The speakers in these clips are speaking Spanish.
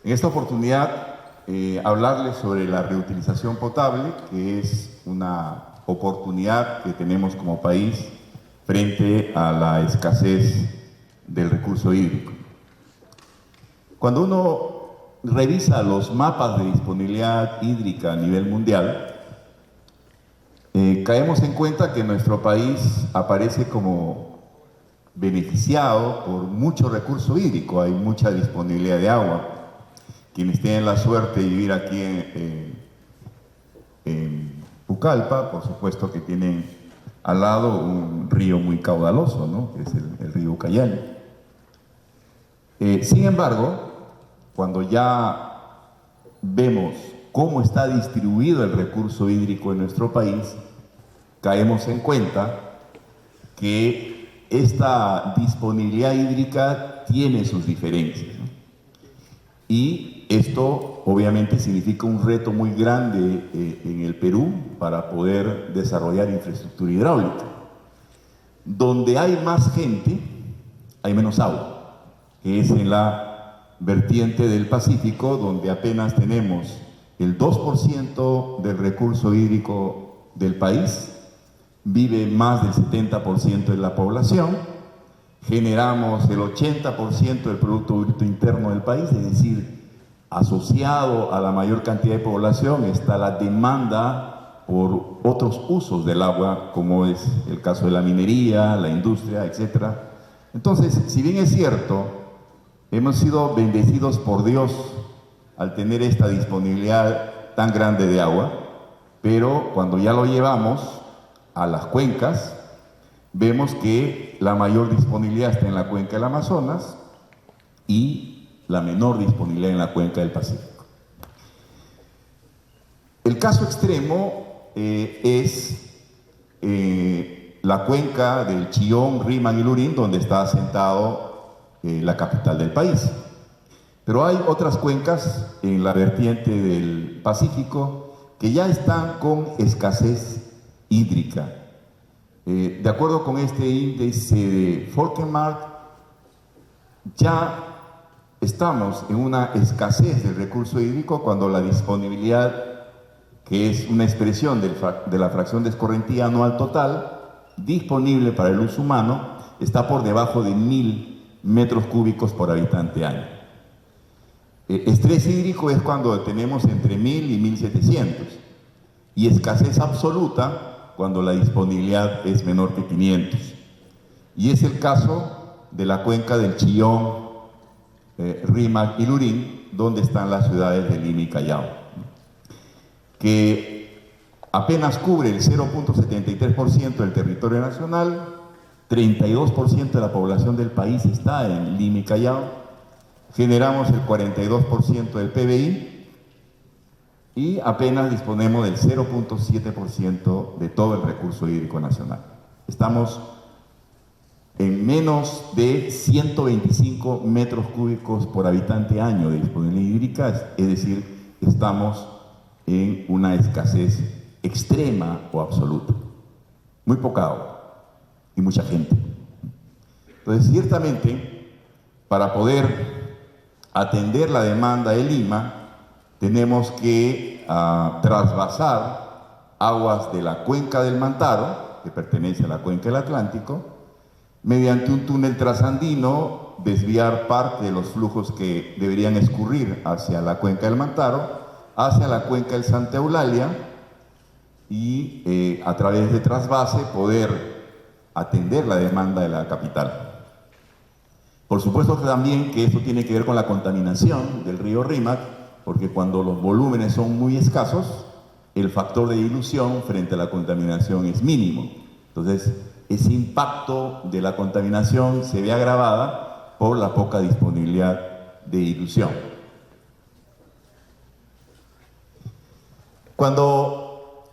En esta oportunidad, hablarles sobre la reutilización potable, que es una oportunidad que tenemos como país frente a la escasez del recurso hídrico. Cuando uno revisa los mapas de disponibilidad hídrica a nivel mundial, caemos en cuenta que nuestro país aparece como beneficiado por mucho recurso hídrico, hay mucha disponibilidad de agua. Quienes tienen la suerte de vivir aquí en Pucallpa, por supuesto que tienen al lado un río muy caudaloso, ¿no? Que es el río Ucayali. Sin embargo, cuando ya vemos cómo está distribuido el recurso hídrico en nuestro país, caemos en cuenta que esta disponibilidad hídrica tiene sus diferencias, ¿no? Y esto obviamente significa un reto muy grande en el Perú para poder desarrollar infraestructura hidráulica. Donde hay más gente, hay menos agua, que es en la vertiente del Pacífico, donde apenas tenemos el 2% del recurso hídrico del país, vive más del 70% de la población, generamos el 80% del Producto Bruto Interno del país, es decir, asociado a la mayor cantidad de población está la demanda por otros usos del agua, como es el caso de la minería, la industria, etc. Entonces, si bien es cierto, hemos sido bendecidos por Dios al tener esta disponibilidad tan grande de agua, pero cuando ya lo llevamos a las cuencas, vemos que la mayor disponibilidad está en la cuenca del Amazonas y la menor disponibilidad en la cuenca del Pacífico. El caso extremo es la cuenca del Chillón, Rímac y Lurín, donde está asentado la capital del país. Pero hay otras cuencas en la vertiente del Pacífico que ya están con escasez hídrica. De acuerdo con este índice de Folkenmark, ya estamos en una escasez del recurso hídrico cuando la disponibilidad, que es una expresión de la fracción de escorrentía anual total, disponible para el uso humano, está por debajo de 1000 metros cúbicos por habitante año. Estrés hídrico es cuando tenemos entre 1000 y 1700, y escasez absoluta cuando la disponibilidad es menor que 500. Y es el caso de la cuenca del Chillón, Rímac y Lurín, donde están las ciudades de Lima y Callao, que apenas cubre el 0.73% del territorio nacional, 32% de la población del país está en Lima y Callao, generamos el 42% del PBI, y apenas disponemos del 0.7% de todo el recurso hídrico nacional. Estamos en menos de 125 metros cúbicos por habitante año de disponibilidad hídrica, es decir, estamos en una escasez extrema o absoluta. Muy poca agua y mucha gente. Entonces, ciertamente, para poder atender la demanda de Lima, tenemos que trasvasar aguas de la cuenca del Mantaro, que pertenece a la cuenca del Atlántico, mediante un túnel trasandino, desviar parte de los flujos que deberían escurrir hacia la cuenca del Mantaro, hacia la cuenca del Santa Eulalia, y a través de trasvase poder atender la demanda de la capital. Por supuesto también que esto tiene que ver con la contaminación del río Rímac, porque cuando los volúmenes son muy escasos, el factor de dilución frente a la contaminación es mínimo. Entonces, ese impacto de la contaminación se ve agravada por la poca disponibilidad de dilución. Cuando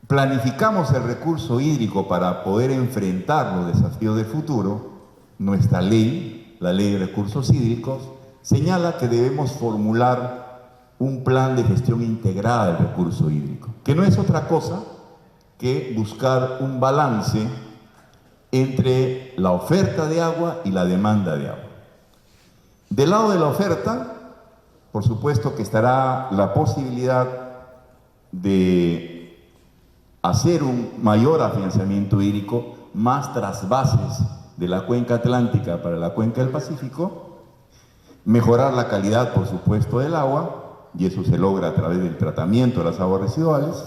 planificamos el recurso hídrico para poder enfrentar los desafíos del futuro, nuestra ley, la Ley de Recursos Hídricos, señala que debemos formular un plan de gestión integrada del recurso hídrico, que no es otra cosa que buscar un balance entre la oferta de agua y la demanda de agua. Del lado de la oferta, Por supuesto que estará la posibilidad de hacer un mayor afianzamiento hídrico, más trasvases de la cuenca atlántica para la cuenca del Pacífico, mejorar la calidad, por supuesto, del agua, y eso se logra a través del tratamiento de las aguas residuales,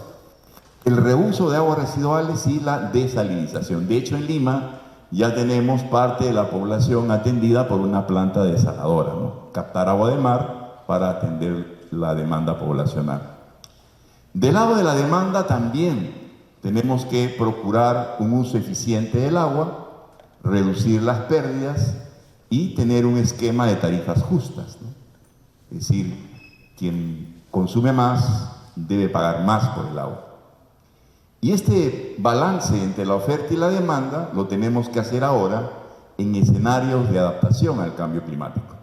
el reuso de aguas residuales y la desalinización. De hecho, en Lima ya tenemos parte de la población atendida por una planta desaladora, ¿no? Captar agua de mar para atender la demanda poblacional. Del lado de la demanda también tenemos que procurar un uso eficiente del agua, reducir las pérdidas y tener un esquema de tarifas justas, ¿no? Es decir, quien consume más debe pagar más por el agua. Y este balance entre la oferta y la demanda lo tenemos que hacer ahora en escenarios de adaptación al cambio climático,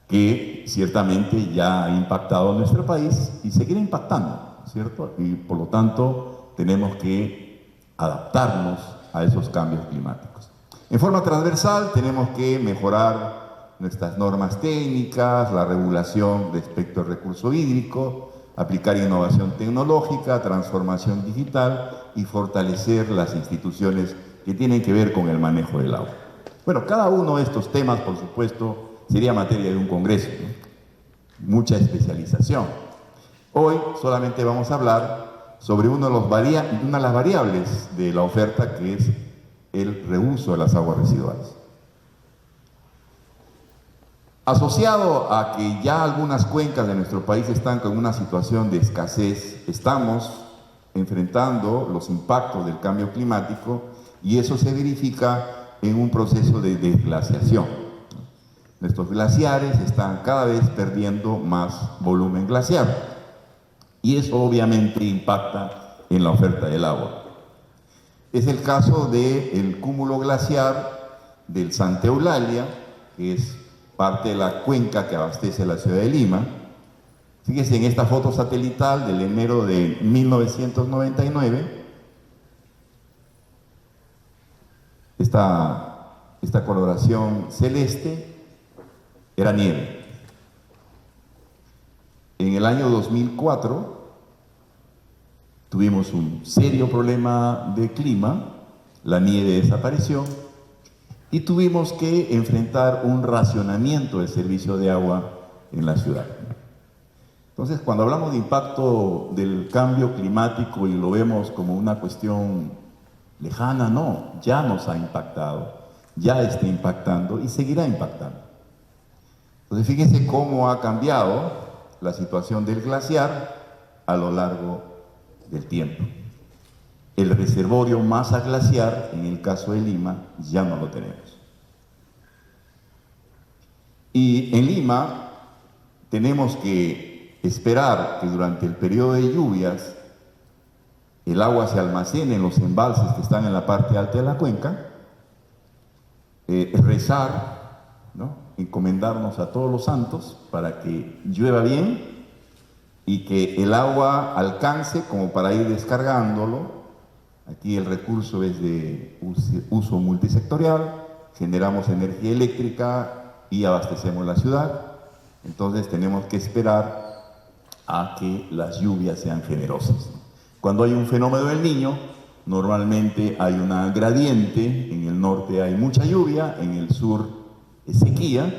que ciertamente ya ha impactado a nuestro país y seguirá impactando, ¿cierto? Y por lo tanto tenemos que adaptarnos a esos cambios climáticos. En forma transversal tenemos que mejorar nuestras normas técnicas, la regulación respecto al recurso hídrico, aplicar innovación tecnológica, transformación digital y fortalecer las instituciones que tienen que ver con el manejo del agua. Bueno, cada uno de estos temas, por supuesto, sería materia de un congreso, ¿no? Mucha especialización. Hoy solamente vamos a hablar sobre una de las variables de la oferta, que es el reuso de las aguas residuales. Asociado a que ya algunas cuencas de nuestro país están con una situación de escasez, estamos enfrentando los impactos del cambio climático y eso se verifica en un proceso de desglaciación. Nuestros glaciares están cada vez perdiendo más volumen glaciar y eso obviamente impacta en la oferta del agua. Es el caso del cúmulo glaciar del Santa Eulalia, que es parte de la cuenca que abastece la ciudad de Lima. Fíjense en esta foto satelital del enero de 1999. Esta coloración celeste era nieve. En el año 2004 tuvimos un serio problema de clima, la nieve desapareció y tuvimos que enfrentar un racionamiento del servicio de agua en la ciudad. Entonces, cuando hablamos de impacto del cambio climático y lo vemos como una cuestión lejana, no, ya nos ha impactado, ya está impactando y seguirá impactando. Entonces, fíjense cómo ha cambiado la situación del glaciar a lo largo del tiempo. El reservorio masa glaciar, en el caso de Lima, ya no lo tenemos. Y en Lima tenemos que esperar que durante el periodo de lluvias el agua se almacene en los embalses que están en la parte alta de la cuenca, rezar, ¿no? Encomendarnos a todos los santos para que llueva bien y que el agua alcance como para ir descargándolo. Aquí el recurso es de uso multisectorial, generamos energía eléctrica y abastecemos la ciudad. Entonces tenemos que esperar a que las lluvias sean generosas. Cuando hay un fenómeno del Niño, normalmente hay una gradiente, en el norte hay mucha lluvia, en el sur es sequía,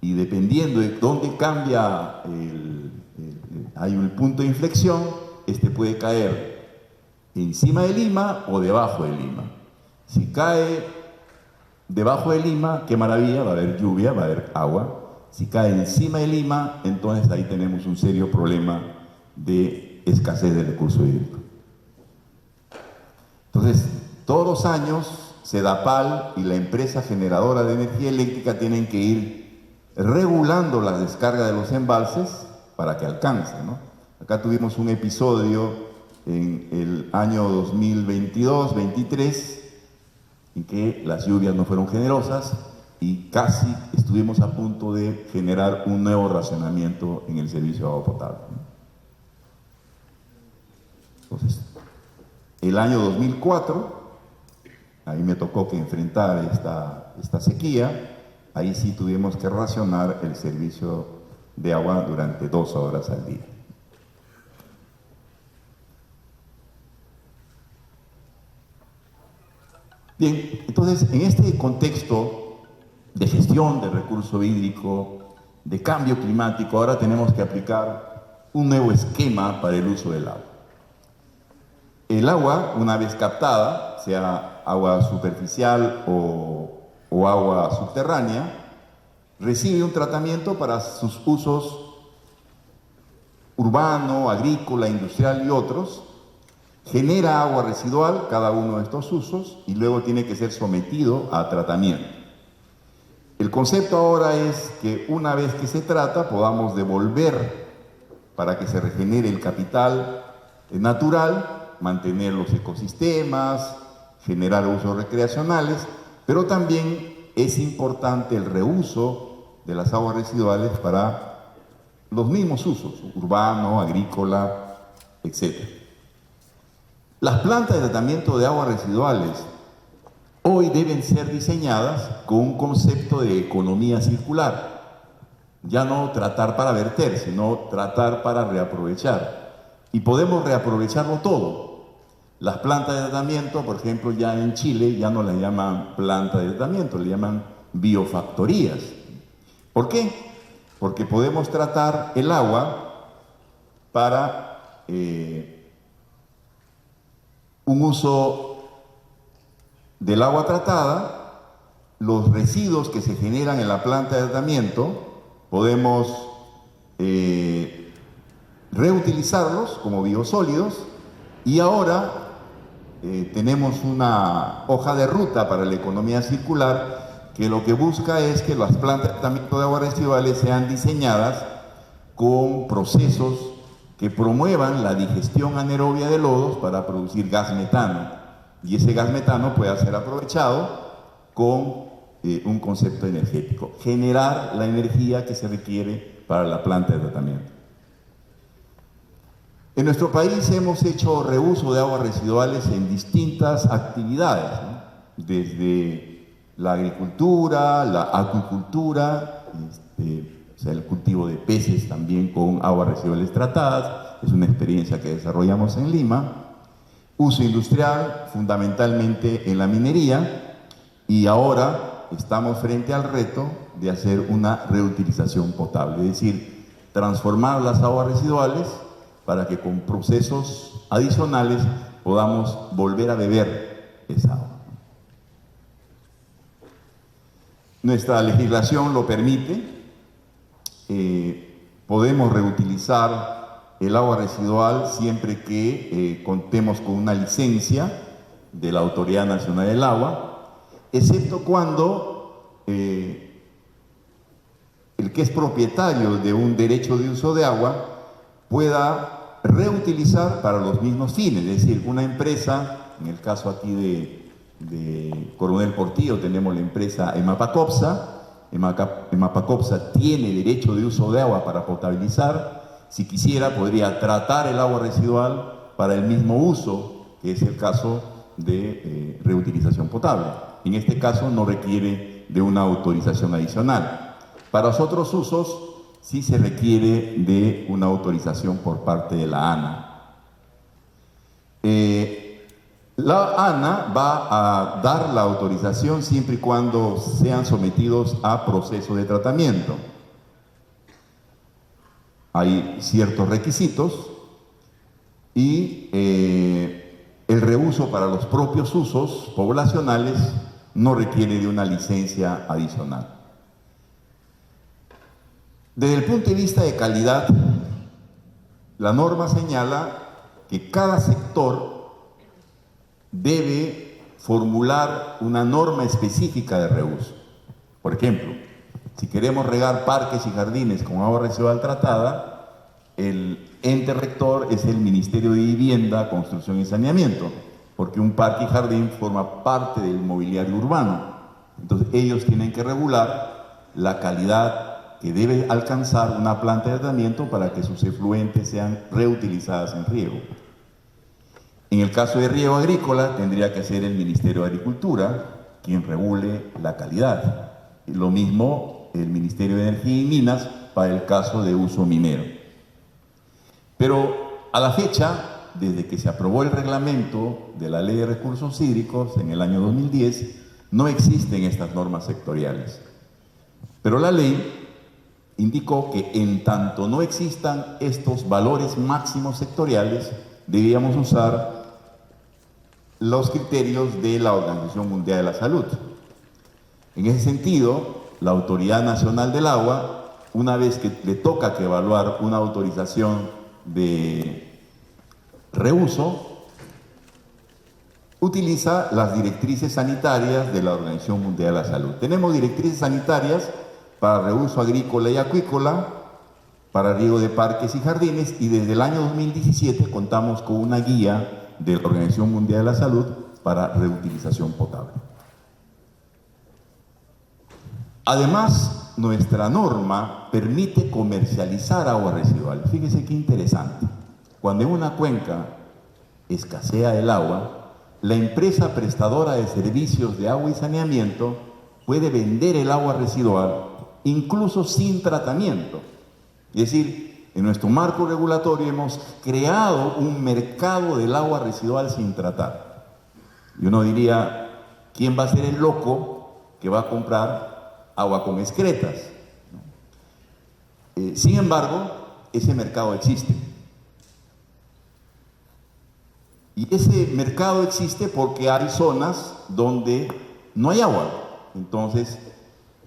y dependiendo de dónde cambia hay un punto de inflexión, este puede caer encima de Lima o debajo de Lima. Si cae debajo de Lima, qué maravilla, va a haber lluvia, va a haber agua. Si cae encima de Lima, entonces ahí tenemos un serio problema de escasez de recurso hídrico. Entonces, todos los años, Sedapal y la empresa generadora de energía eléctrica tienen que ir regulando la descarga de los embalses para que alcance, ¿no? Acá tuvimos un episodio en el año 2022-23 en que las lluvias no fueron generosas y casi estuvimos a punto de generar un nuevo racionamiento en el servicio de agua potable. Entonces, el año 2004, ahí me tocó que enfrentar esta sequía, ahí sí tuvimos que racionar el servicio de agua durante 2 horas al día. Bien, entonces en este contexto de gestión del recurso hídrico, de cambio climático, ahora tenemos que aplicar un nuevo esquema para el uso del agua. El agua, una vez captada, sea agua superficial o agua subterránea, recibe un tratamiento para sus usos urbano, agrícola, industrial y otros, genera agua residual, cada uno de estos usos, y luego tiene que ser sometido a tratamiento. El concepto ahora es que una vez que se trata, podamos devolver para que se regenere el capital natural, mantener los ecosistemas, generar usos recreacionales, pero también es importante el reuso de las aguas residuales para los mismos usos, urbano, agrícola, etc. Las plantas de tratamiento de aguas residuales hoy deben ser diseñadas con un concepto de economía circular. Ya no tratar para verter, sino tratar para reaprovechar. Y podemos reaprovecharlo todo. Las plantas de tratamiento, por ejemplo, ya en Chile ya no las llaman plantas de tratamiento, le llaman biofactorías. ¿Por qué? Porque podemos tratar el agua para un uso del agua tratada, los residuos que se generan en la planta de tratamiento, podemos reutilizarlos como biosólidos y ahora tenemos una hoja de ruta para la economía circular que lo que busca es que las plantas de tratamiento de aguas residuales sean diseñadas con procesos que promuevan la digestión anaerobia de lodos para producir gas metano. Y ese gas metano puede ser aprovechado con un concepto energético, generar la energía que se requiere para la planta de tratamiento. En nuestro país hemos hecho reuso de aguas residuales en distintas actividades, ¿no? Desde la agricultura, la acuicultura, o sea, el cultivo de peces también con aguas residuales tratadas, es una experiencia que desarrollamos en Lima. Uso industrial, fundamentalmente en la minería, y ahora estamos frente al reto de hacer una reutilización potable, es decir, transformar las aguas residuales para que con procesos adicionales podamos volver a beber esa agua. Nuestra legislación lo permite, podemos reutilizar el agua residual siempre que contemos con una licencia de la Autoridad Nacional del Agua, excepto cuando el que es propietario de un derecho de uso de agua pueda reutilizar para los mismos fines, es decir, una empresa, en el caso aquí de Coronel Portillo tenemos la empresa Emapacopsa. Emapacopsa tiene derecho de uso de agua para potabilizar. Si quisiera, podría tratar el agua residual para el mismo uso, que es el caso de reutilización potable. En este caso no requiere de una autorización adicional. Para los otros usos sí se requiere de una autorización por parte de la ANA. La ANA va a dar la autorización siempre y cuando sean sometidos a proceso de tratamiento. Hay ciertos requisitos y el reuso para los propios usos poblacionales no requiere de una licencia adicional. Desde el punto de vista de calidad, la norma señala que cada sector debe formular una norma específica de reuso. Por ejemplo, si queremos regar parques y jardines con agua residual tratada, el ente rector es el Ministerio de Vivienda, Construcción y Saneamiento, porque un parque y jardín forma parte del mobiliario urbano. Entonces ellos tienen que regular la calidad que debe alcanzar una planta de tratamiento para que sus efluentes sean reutilizadas en riego. En el caso de riego agrícola, tendría que ser el Ministerio de Agricultura quien regule la calidad. Lo mismo el Ministerio de Energía y Minas para el caso de uso minero. Pero a la fecha, desde que se aprobó el reglamento de la Ley de Recursos Hídricos en el año 2010, no existen estas normas sectoriales. Pero la ley indicó que en tanto no existan estos valores máximos sectoriales, debíamos usar los criterios de la Organización Mundial de la Salud. En ese sentido, la Autoridad Nacional del Agua, una vez que le toca que evaluar una autorización de reuso, utiliza las directrices sanitarias de la Organización Mundial de la Salud. Tenemos directrices sanitarias para reuso agrícola y acuícola, para riego de parques y jardines, y desde el año 2017 contamos con una guía de la Organización Mundial de la Salud para reutilización potable. Además, nuestra norma permite comercializar agua residual. Fíjese qué interesante. Cuando en una cuenca escasea el agua, la empresa prestadora de servicios de agua y saneamiento puede vender el agua residual incluso sin tratamiento. Es decir, en nuestro marco regulatorio hemos creado un mercado del agua residual sin tratar. Y uno diría, ¿quién va a ser el loco que va a comprar agua con excretas? Sin embargo, ese mercado existe. Y ese mercado existe porque hay zonas donde no hay agua. Entonces,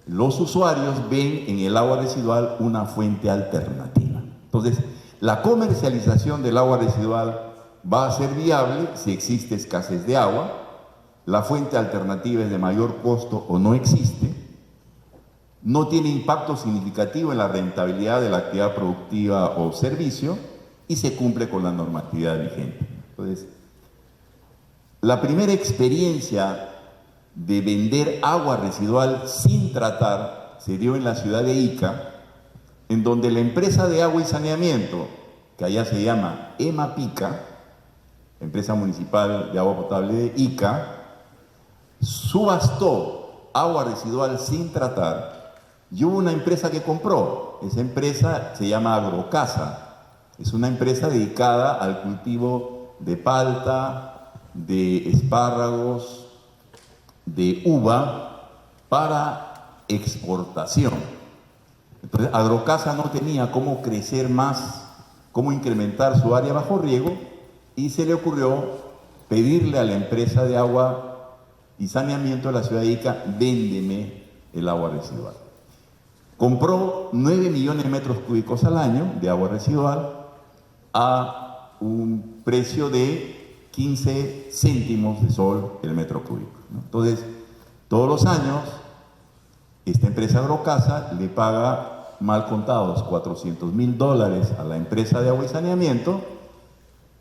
los usuarios ven en el agua residual una fuente alternativa. Entonces, la comercialización del agua residual va a ser viable si existe escasez de agua, la fuente alternativa es de mayor costo o no existe, no tiene impacto significativo en la rentabilidad de la actividad productiva o servicio y se cumple con la normatividad vigente. Entonces, la primera experiencia de vender agua residual sin tratar se dio en la ciudad de Ica, en donde la empresa de agua y saneamiento, que allá se llama EMAPICA, empresa municipal de agua potable de Ica, subastó agua residual sin tratar y hubo una empresa que compró. Esa empresa se llama Agrocasa, es una empresa dedicada al cultivo de palta, de espárragos, de uva para exportación. Entonces, Agrocasa no tenía cómo crecer más, cómo incrementar su área bajo riego y se le ocurrió pedirle a la empresa de agua y saneamiento de la ciudad de Ica, véndeme el agua residual. Compró 9 millones de metros cúbicos al año de agua residual a un precio de 15 céntimos de sol el metro cúbico, ¿no? Entonces, todos los años, esta empresa Agrocasa le paga mal contados $400,000 a la empresa de agua y saneamiento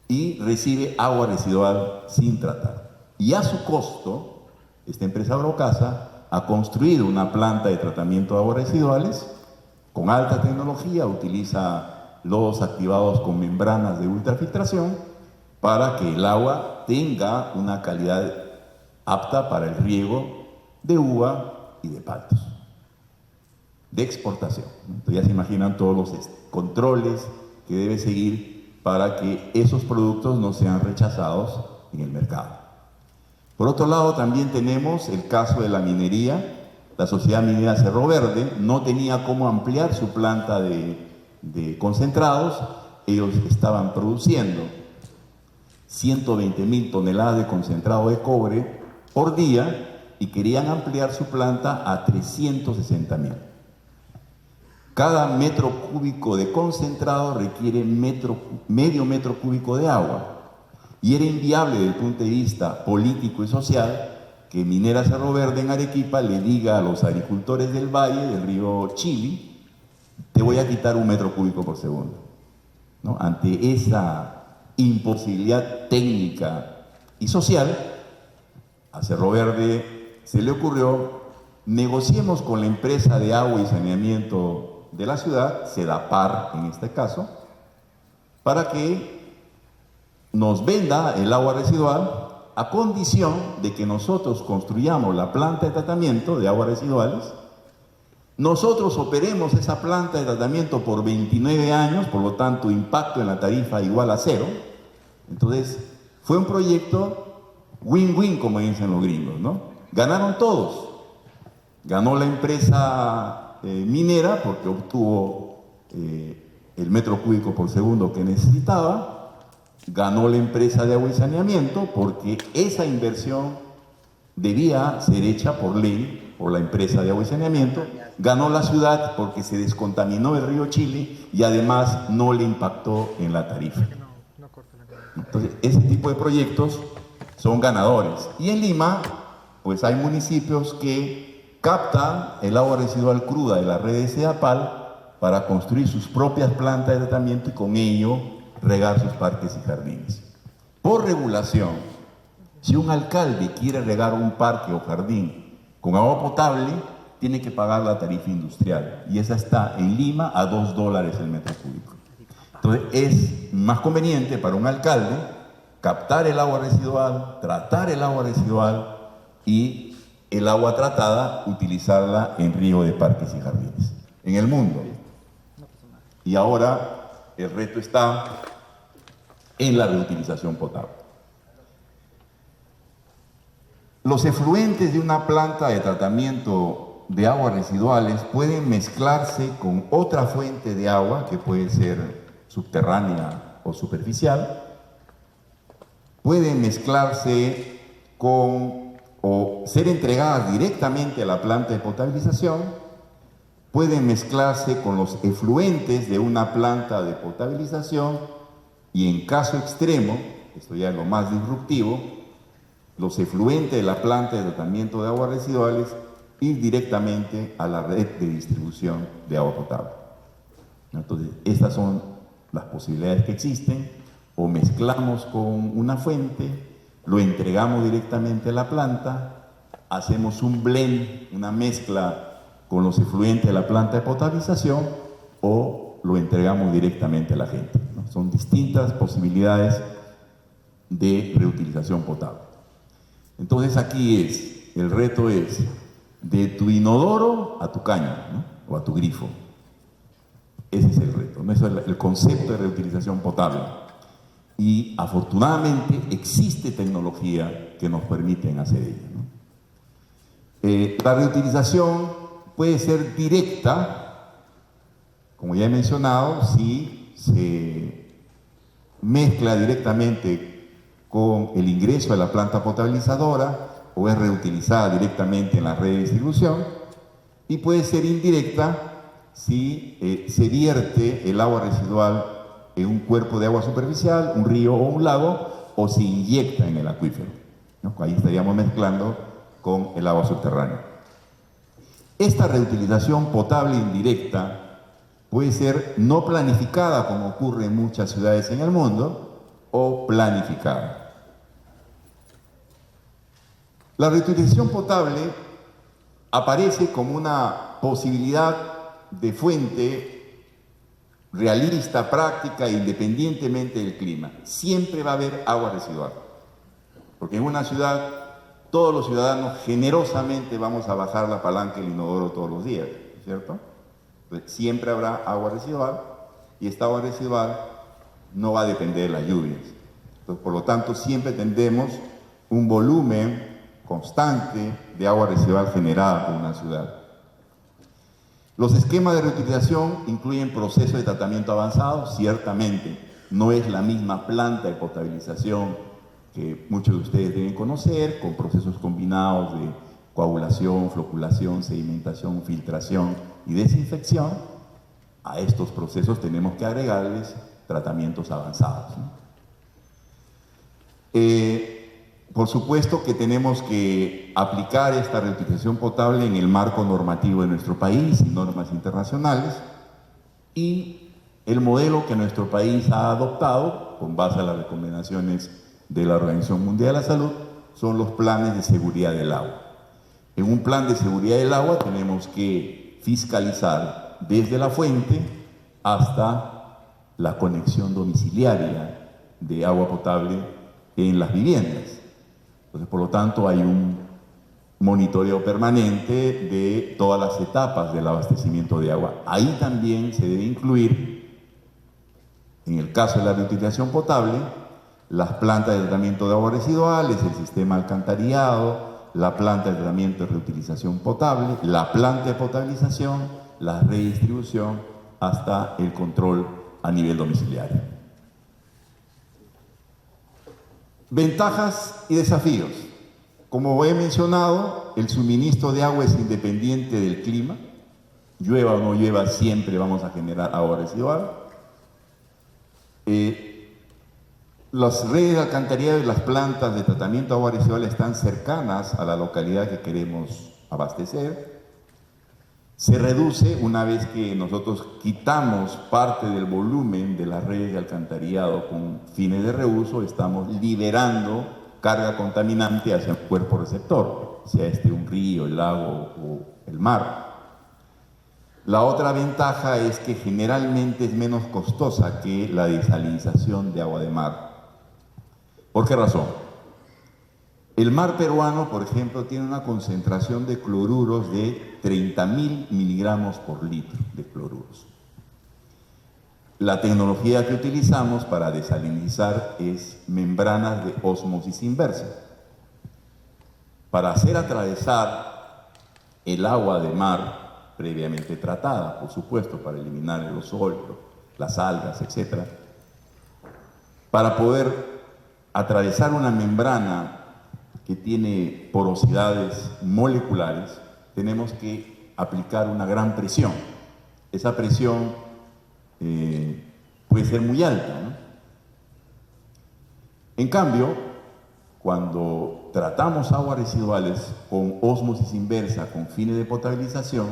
y recibe agua residual sin tratar. Y a su costo, esta empresa Agrocasa ha construido una planta de tratamiento de aguas residuales con alta tecnología, utiliza lodos activados con membranas de ultrafiltración para que el agua tenga una calidad apta para el riego de uva y de paltos, de exportación. Entonces ya se imaginan todos los controles que debe seguir para que esos productos no sean rechazados en el mercado. Por otro lado, también tenemos el caso de la minería. La sociedad minera Cerro Verde no tenía cómo ampliar su planta de concentrados. Ellos estaban produciendo 120,000 toneladas de concentrado de cobre por día y querían ampliar su planta a 360,000. Cada metro cúbico de concentrado requiere medio metro cúbico de agua. Y era inviable desde el punto de vista político y social que Minera Cerro Verde en Arequipa le diga a los agricultores del valle, del río Chili, te voy a quitar 1 metro cúbico por segundo, ¿no? Ante esa imposibilidad técnica y social, a Cerro Verde se le ocurrió, negociemos con la empresa de agua y saneamiento de la ciudad, Sedapar en este caso, para que nos venda el agua residual a condición de que nosotros construyamos la planta de tratamiento de aguas residuales nosotros operemos esa planta de tratamiento por 29 años, por lo tanto impacto en la tarifa igual a cero. Entonces fue un proyecto win-win, como dicen los gringos, ¿no? Ganaron todos. Ganó la empresa minera porque obtuvo el metro cúbico por segundo que necesitaba. Ganó la empresa de agua y saneamiento porque esa inversión debía ser hecha por ley por la empresa de agua y saneamiento. Ganó la ciudad porque se descontaminó el río Chile y además no le impactó en la tarifa. Entonces, ese tipo de proyectos son ganadores. Y en Lima, pues hay municipios que captan el agua residual cruda de la red de SEAPAL para construir sus propias plantas de tratamiento y con ello regar sus parques y jardines. Por regulación, si un alcalde quiere regar un parque o jardín con agua potable, tiene que pagar la tarifa industrial y esa está en Lima a $2 el metro cúbico. Entonces es más conveniente para un alcalde captar el agua residual, tratar el agua residual y el agua tratada utilizarla en riego de parques y jardines en el mundo. Y ahora el reto está en la reutilización potable. Los efluentes de una planta de tratamiento de aguas residuales pueden mezclarse con otra fuente de agua que puede ser subterránea o superficial, pueden mezclarse con o ser entregadas directamente a la planta de potabilización, pueden mezclarse con los efluentes de una planta de potabilización y en caso extremo, esto ya es lo más disruptivo, los efluentes de la planta de tratamiento de aguas residuales ir directamente a la red de distribución de agua potable. Entonces, estas son las posibilidades que existen, o mezclamos con una fuente, lo entregamos directamente a la planta, hacemos un blend, una mezcla con los efluentes de la planta de potabilización, o lo entregamos directamente a la gente, ¿no? Son distintas posibilidades de reutilización potable. Entonces aquí el reto es de tu inodoro a tu caño, ¿no? O a tu grifo. Ese es el reto, ¿no? Eso es el concepto de reutilización potable. Y afortunadamente existe tecnología que nos permiten hacer ello, ¿no? La reutilización puede ser directa, como ya he mencionado, si se mezcla directamente con el ingreso de la planta potabilizadora o es reutilizada directamente en la red de distribución, y puede ser indirecta si se vierte el agua residual en un cuerpo de agua superficial, un río o un lago, o se inyecta en el acuífero, ¿no? Ahí estaríamos mezclando con el agua subterránea. Esta reutilización potable indirecta puede ser no planificada, como ocurre en muchas ciudades en el mundo, o planificada. La reutilización potable aparece como una posibilidad de fuente realista, práctica, independientemente del clima. Siempre va a haber agua residual, porque en una ciudad todos los ciudadanos generosamente vamos a bajar la palanca del inodoro todos los días, ¿cierto? Entonces, siempre habrá agua residual y esta agua residual no va a depender de las lluvias. Entonces, por lo tanto, siempre tendremos un volumen constante de agua residual generada por una ciudad. Los esquemas de reutilización incluyen procesos de tratamiento avanzado, ciertamente no es la misma planta de potabilización que muchos de ustedes deben conocer, con procesos combinados de coagulación, floculación, sedimentación, filtración y desinfección. A estos procesos tenemos que agregarles tratamientos avanzados, ¿no? Por supuesto que tenemos que aplicar esta reutilización potable en el marco normativo de nuestro país y normas internacionales, y el modelo que nuestro país ha adoptado con base a las recomendaciones de la Organización Mundial de la Salud son los planes de seguridad del agua. En un plan de seguridad del agua tenemos que fiscalizar desde la fuente hasta la conexión domiciliaria de agua potable en las viviendas. Entonces, por lo tanto, hay un monitoreo permanente de todas las etapas del abastecimiento de agua. Ahí también se debe incluir, en el caso de la reutilización potable, las plantas de tratamiento de aguas residuales, el sistema alcantarillado, la planta de tratamiento de reutilización potable, la planta de potabilización, la redistribución, hasta el control a nivel domiciliario. Ventajas y desafíos. Como he mencionado, el suministro de agua es independiente del clima. Llueva o no llueva, siempre vamos a generar agua residual. Las redes de alcantarillado y las plantas de tratamiento de agua residual están cercanas a la localidad que queremos abastecer. Se reduce, una vez que nosotros quitamos parte del volumen de las redes de alcantarillado con fines de reuso, estamos liberando carga contaminante hacia el cuerpo receptor, sea este un río, el lago o el mar. La otra ventaja es que generalmente es menos costosa que la desalinización de agua de mar. ¿Por qué razón? El mar peruano, por ejemplo, tiene una concentración de cloruros de 30.000 miligramos por litro de cloruros. La tecnología que utilizamos para desalinizar es membranas de ósmosis inversa. Para hacer atravesar el agua de mar previamente tratada, por supuesto, para eliminar el ozono, las algas, etc. Para poder atravesar una membrana que tiene porosidades moleculares, tenemos que aplicar una gran presión. Esa presión puede ser muy alta, ¿no? En cambio, cuando tratamos aguas residuales con ósmosis inversa, con fines de potabilización,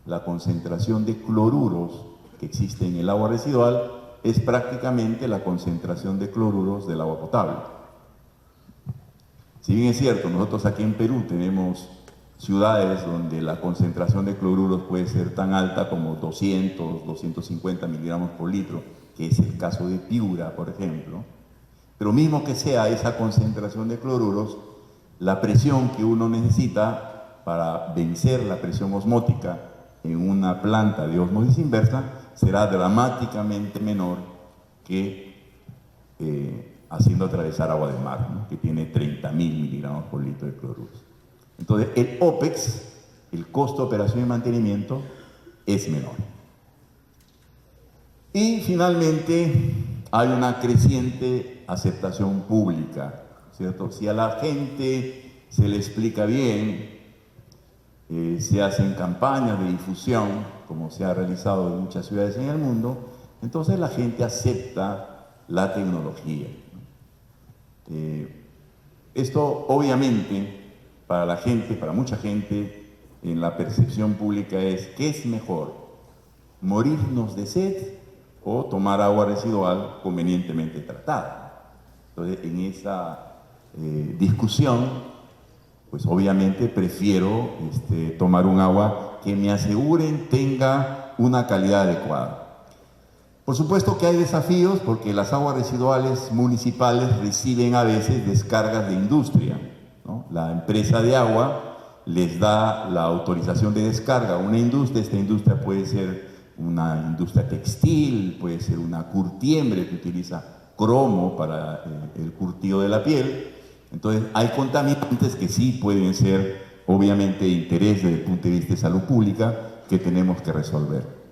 la concentración de cloruros que existe en el agua residual es prácticamente la concentración de cloruros del agua potable. Si bien es cierto, nosotros aquí en Perú tenemos ciudades donde la concentración de cloruros puede ser tan alta como 200, 250 miligramos por litro, que es el caso de Piura, por ejemplo. Pero mismo que sea esa concentración de cloruros, la presión que uno necesita para vencer la presión osmótica en una planta de ósmosis inversa será dramáticamente menor que haciendo atravesar agua de mar, ¿no? Que tiene 30.000 miligramos por litro de cloruros. Entonces, el OPEX, el costo de operación y mantenimiento, es menor. Y finalmente, hay una creciente aceptación pública, ¿cierto? Si a la gente se le explica bien, se hacen campañas de difusión, como se ha realizado en muchas ciudades en el mundo, entonces la gente acepta la tecnología. Esto obviamente para la gente, para mucha gente, en la percepción pública es ¿qué es mejor? ¿Morirnos de sed o tomar agua residual convenientemente tratada? Entonces, en esa discusión, pues obviamente prefiero tomar un agua que me aseguren tenga una calidad adecuada. Por supuesto que hay desafíos porque las aguas residuales municipales reciben a veces descargas de industria, ¿no? La empresa de agua les da la autorización de descarga a una industria. Esta industria puede ser una industria textil, puede ser una curtiembre que utiliza cromo para el curtido de la piel. Entonces hay contaminantes que sí pueden ser obviamente de interés desde el punto de vista de salud pública que tenemos que resolver.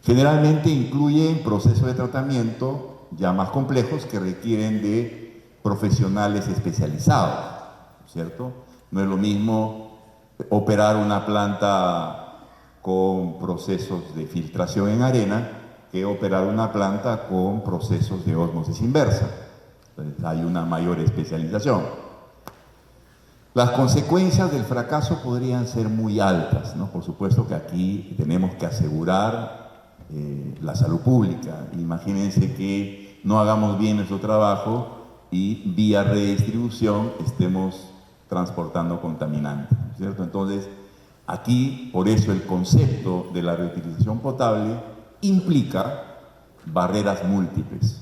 Generalmente incluyen procesos de tratamiento ya más complejos que requieren de profesionales especializados, ¿cierto? No es lo mismo operar una planta con procesos de filtración en arena que operar una planta con procesos de ósmosis inversa. Entonces hay una mayor especialización. Las consecuencias del fracaso podrían ser muy altas, ¿no? Por supuesto que aquí tenemos que asegurar la salud pública. Imagínense que no hagamos bien nuestro trabajo y vía redistribución estemos transportando contaminantes, ¿cierto? Entonces, aquí, por eso el concepto de la reutilización potable implica barreras múltiples,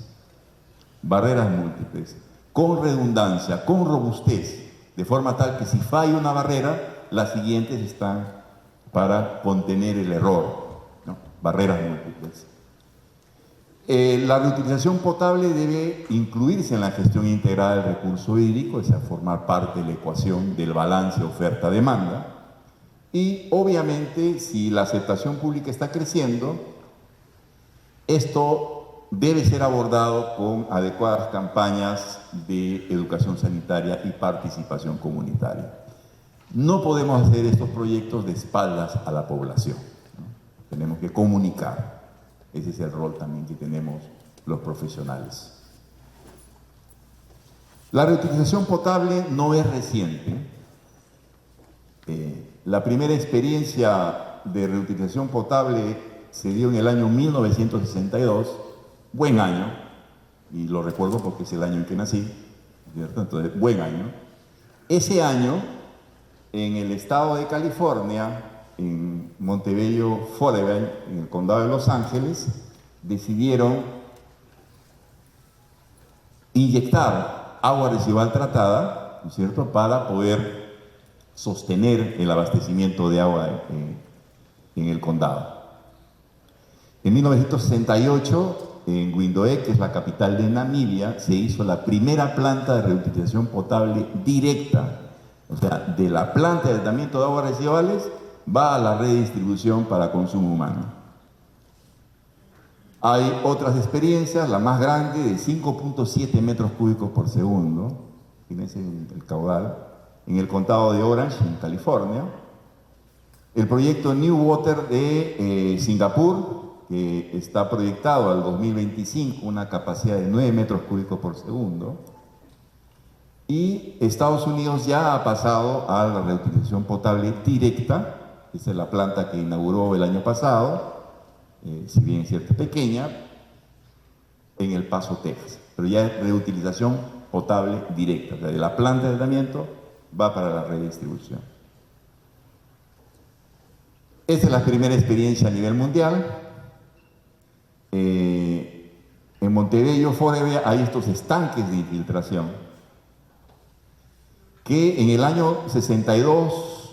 con redundancia, con robustez, de forma tal que si falla una barrera, las siguientes están para contener el error, ¿no? Barreras múltiples. La reutilización potable debe incluirse en la gestión integrada del recurso hídrico, es decir, formar parte de la ecuación del balance oferta-demanda. Y obviamente, si la aceptación pública está creciendo, esto debe ser abordado con adecuadas campañas de educación sanitaria y participación comunitaria. No podemos hacer estos proyectos de espaldas a la población, ¿no? Tenemos que comunicar. Ese es el rol también que tenemos los profesionales. La reutilización potable no es reciente. La primera experiencia de reutilización potable se dio en el año 1962, buen año, y lo recuerdo porque es el año en que nací, ¿cierto? Entonces, buen año. Ese año, en el estado de California, en Montebello Forever, en el condado de Los Ángeles, decidieron inyectar agua residual tratada, ¿no es cierto?, para poder sostener el abastecimiento de agua en el condado. En 1968, en Windhoek, que es la capital de Namibia, se hizo la primera planta de reutilización potable directa. O sea, de la planta de tratamiento de aguas residuales va a la red de distribución para consumo humano. Hay otras experiencias, la más grande de 5.7 metros cúbicos por segundo, fíjense el caudal, en el condado de Orange, en California. El proyecto New Water de Singapur, que está proyectado al 2025, una capacidad de 9 metros cúbicos por segundo. Y Estados Unidos ya ha pasado a la reutilización potable directa. Esa es la planta que inauguró el año pasado, si bien es cierto pequeña, en El Paso, Texas. Pero ya es reutilización potable directa. O sea, de la planta de tratamiento va para la red de distribución. Esta es la primera experiencia a nivel mundial. En Montebello Forever hay estos estanques de infiltración que en el año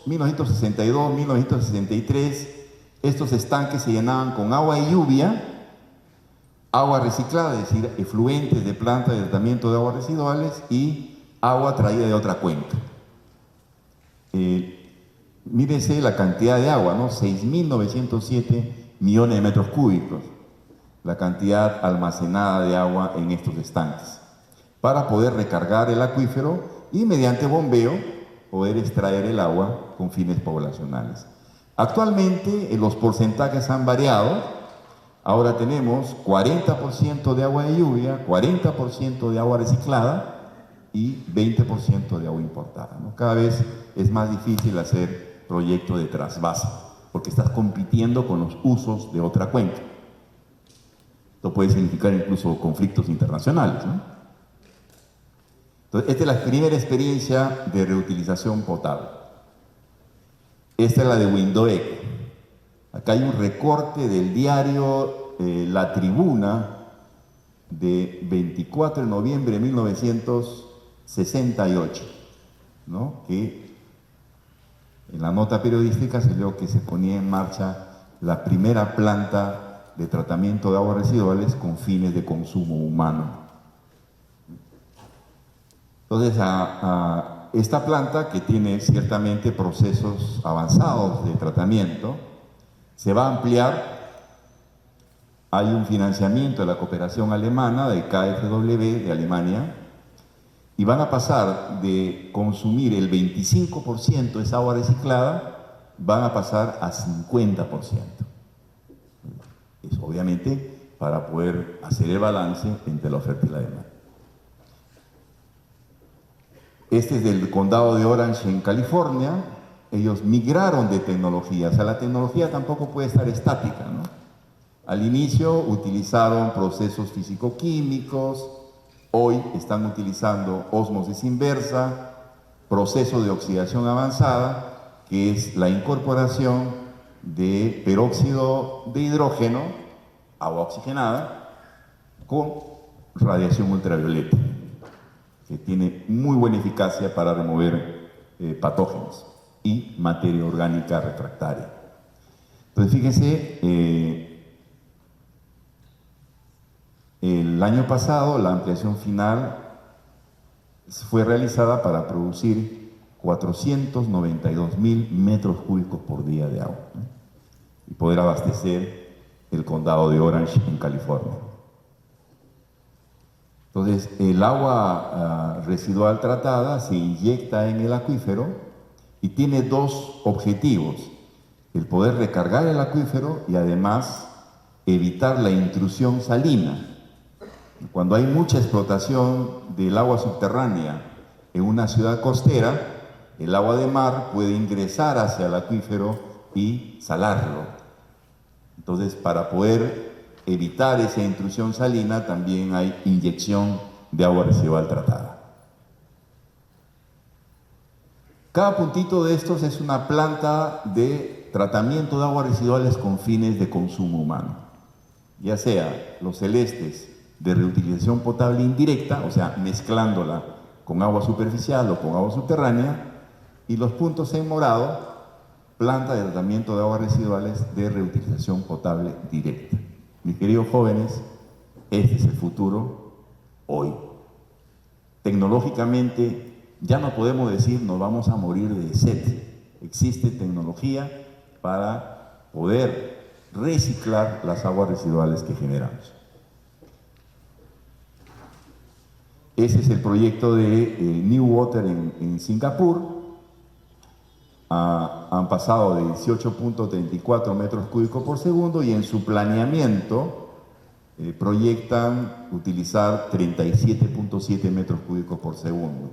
1962, 1963, estos estanques se llenaban con agua de lluvia, agua reciclada, es decir, efluentes de plantas de tratamiento de aguas residuales y agua traída de otra cuenca. Mírense la cantidad de agua, ¿no? 6.907 millones de metros cúbicos, la cantidad almacenada de agua en estos estanques, para poder recargar el acuífero y mediante bombeo poder extraer el agua con fines poblacionales. Actualmente los porcentajes han variado. Ahora tenemos 40% de agua de lluvia, 40% de agua reciclada y 20% de agua importada, ¿no? Cada vez es más difícil hacer proyectos de trasvase porque estás compitiendo con los usos de otra cuenca. Esto puede significar incluso conflictos internacionales, ¿no? Entonces, esta es la primera experiencia de reutilización potable. Esta es la de Windhoek. Acá hay un recorte del diario La Tribuna de 24 de noviembre de 1968, ¿no? Que en la nota periodística se leyó que se ponía en marcha la primera planta de tratamiento de aguas residuales con fines de consumo humano. Entonces, esta planta, que tiene ciertamente procesos avanzados de tratamiento, se va a ampliar. Hay un financiamiento de la cooperación alemana, de KfW de Alemania, y van a pasar de consumir el 25% de esa agua reciclada, van a pasar a 50%. Eso obviamente para poder hacer el balance entre la oferta y la demanda. Este es del condado de Orange en California. Ellos migraron de tecnología. O sea, la tecnología tampoco puede estar estática, ¿no? Al inicio utilizaron procesos físico-químicos, hoy están utilizando ósmosis inversa, proceso de oxidación avanzada, que es la incorporación de peróxido de hidrógeno, agua oxigenada, con radiación ultravioleta. que tiene muy buena eficacia para remover patógenos y materia orgánica refractaria. Entonces, fíjense, el año pasado la ampliación final fue realizada para producir 492.000 metros cúbicos por día de agua, ¿no? Y poder abastecer el condado de Orange en California. Entonces, el agua residual tratada se inyecta en el acuífero y tiene dos objetivos: el poder recargar el acuífero y además evitar la intrusión salina. Cuando hay mucha explotación del agua subterránea en una ciudad costera, el agua de mar puede ingresar hacia el acuífero y salarlo. Entonces, para poder evitar esa intrusión salina, también hay inyección de agua residual tratada. Cada puntito de estos es una planta de tratamiento de aguas residuales con fines de consumo humano, ya sea los celestes de reutilización potable indirecta, o sea, mezclándola con agua superficial o con agua subterránea, y los puntos en morado, planta de tratamiento de aguas residuales de reutilización potable directa. Mis queridos jóvenes, este es el futuro hoy. Tecnológicamente ya no podemos decir nos vamos a morir de sed. Existe tecnología para poder reciclar las aguas residuales que generamos. Ese es el proyecto de New Water en Singapur. Han pasado de 18.34 metros cúbicos por segundo y en su planeamiento proyectan utilizar 37.7 metros cúbicos por segundo,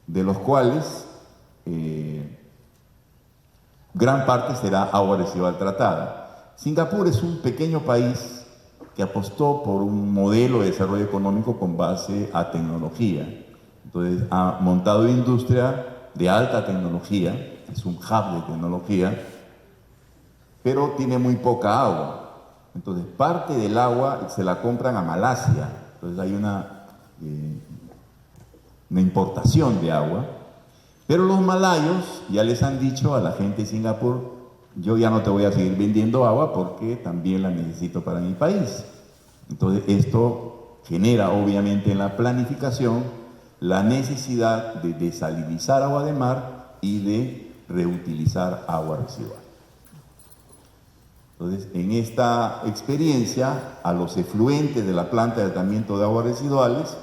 de los cuales gran parte será agua residual tratada. Singapur es un pequeño país que apostó por un modelo de desarrollo económico con base a tecnología. Entonces ha montado industria de alta tecnología, es un hub de tecnología, pero tiene muy poca agua. Entonces parte del agua se la compran a Malasia. Entonces hay una importación de agua. Pero los malayos ya les han dicho a la gente de Singapur: yo ya no te voy a seguir vendiendo agua porque también la necesito para mi país. Entonces esto genera obviamente en la planificación la necesidad de desalinizar agua de mar y de reutilizar agua residual. Entonces, en esta experiencia, a los efluentes de la planta de tratamiento de aguas residuales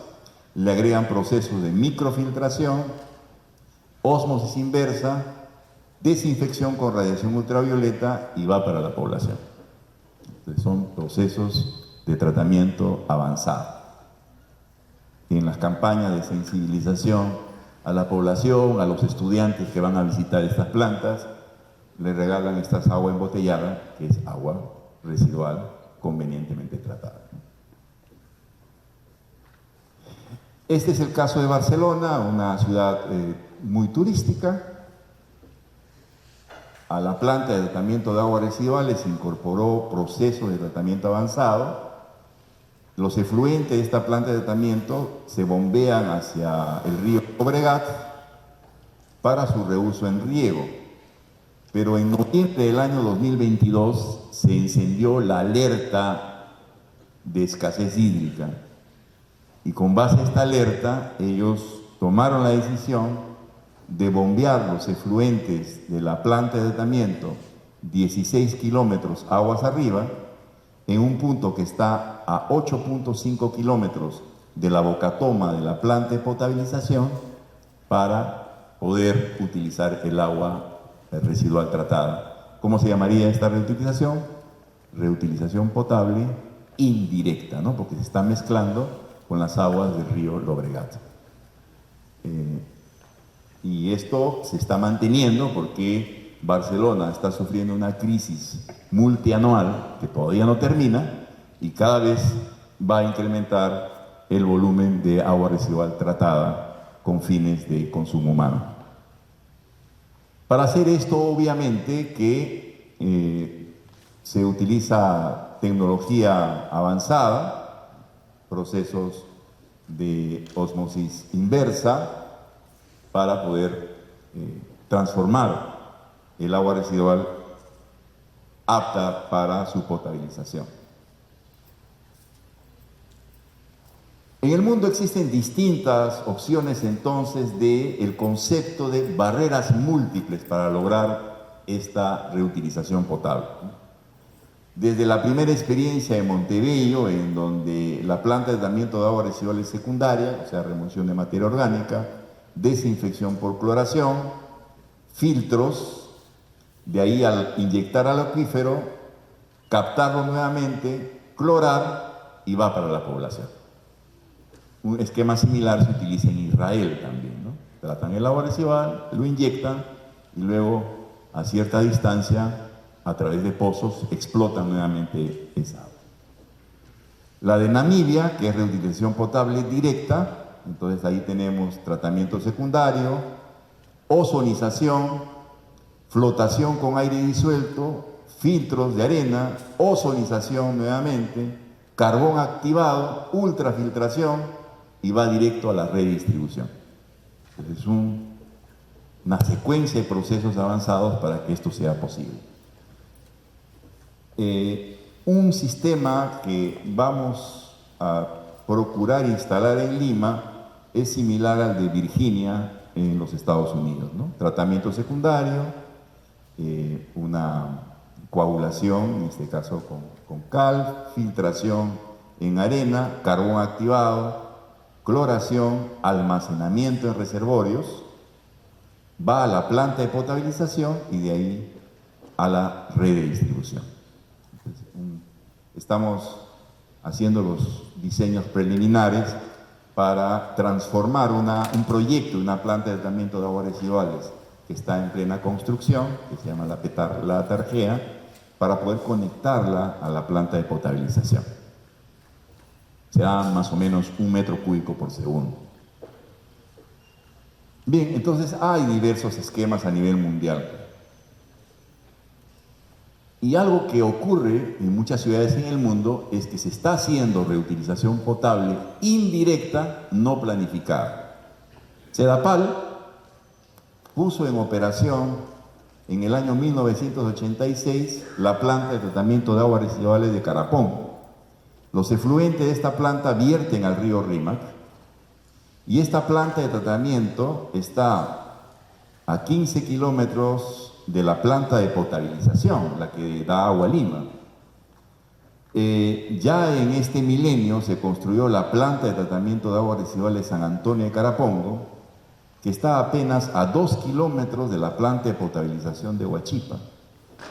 le agregan procesos de microfiltración, ósmosis inversa, desinfección con radiación ultravioleta y va para la población. Entonces, son procesos de tratamiento avanzado. En las campañas de sensibilización a la población, a los estudiantes que van a visitar estas plantas, les regalan esta agua embotellada, que es agua residual convenientemente tratada. Este es el caso de Barcelona, una ciudad muy turística. A la planta de tratamiento de aguas residuales se incorporó procesos de tratamiento avanzado. Los efluentes de esta planta de tratamiento se bombean hacia el río Llobregat para su reuso en riego. Pero en noviembre del año 2022 se encendió la alerta de escasez hídrica. Y con base a esta alerta, ellos tomaron la decisión de bombear los efluentes de la planta de tratamiento 16 kilómetros aguas arriba, en un punto que está a 8.5 kilómetros de la bocatoma de la planta de potabilización, para poder utilizar el agua residual tratada. ¿Cómo se llamaría esta reutilización? Reutilización potable indirecta, ¿no? Porque se está mezclando con las aguas del río Llobregat. Y esto se está manteniendo porque Barcelona está sufriendo una crisis multianual que todavía no termina y cada vez va a incrementar el volumen de agua residual tratada con fines de consumo humano. Para hacer esto, obviamente, que se utiliza tecnología avanzada, procesos de ósmosis inversa para poder transformar el agua residual apta para su potabilización. En el mundo existen distintas opciones entonces del concepto de barreras múltiples para lograr esta reutilización potable. Desde la primera experiencia en Montebello, en donde la planta de tratamiento de aguas residuales secundaria, o sea, remoción de materia orgánica, desinfección por cloración, filtros, de ahí al inyectar al acuífero, captarlo nuevamente, clorar y va para la población. Un esquema similar se utiliza en Israel también, ¿no? Tratan el agua residual, lo inyectan y luego a cierta distancia, a través de pozos, explotan nuevamente esa agua. La de Namibia, que es reutilización potable directa, entonces ahí tenemos tratamiento secundario, ozonización, flotación con aire disuelto, filtros de arena, ozonización nuevamente, carbón activado, ultrafiltración y va directo a la redistribución. Entonces es una secuencia de procesos avanzados para que esto sea posible. Un sistema que vamos a procurar instalar en Lima es similar al de Virginia en los Estados Unidos, ¿no? Tratamiento secundario, una coagulación, en este caso con cal, filtración en arena, carbón activado, cloración, almacenamiento en reservorios, va a la planta de potabilización y de ahí a la red de distribución. Entonces, estamos haciendo los diseños preliminares para transformar un proyecto, una planta de tratamiento de aguas residuales que está en plena construcción, que se llama la Tarjea, para poder conectarla a la planta de potabilización. Será más o menos 1 metro cúbico por segundo. Bien, entonces hay diversos esquemas a nivel mundial. Y algo que ocurre en muchas ciudades en el mundo es que se está haciendo reutilización potable indirecta, no planificada. Sedapal puso en operación en el año 1986 la planta de tratamiento de aguas residuales de Carapón. Los efluentes de esta planta vierten al río Rímac y esta planta de tratamiento está a 15 kilómetros de la planta de potabilización, la que da agua a Lima. Ya en este milenio se construyó la planta de tratamiento de aguas residuales San Antonio de Carapongo, que está apenas a 2 kilómetros de la planta de potabilización de Huachipa.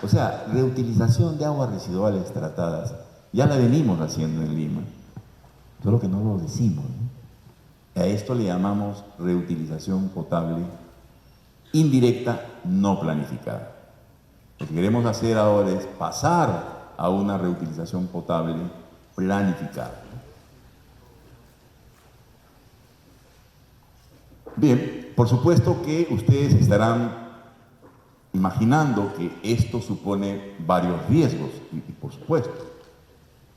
O sea, reutilización de aguas residuales tratadas. Ya la venimos haciendo en Lima, solo que no lo decimos, ¿no? A esto le llamamos reutilización potable indirecta, no planificada. Lo que queremos hacer ahora es pasar a una reutilización potable planificada. Bien, por supuesto que ustedes estarán imaginando que esto supone varios riesgos, y por supuesto,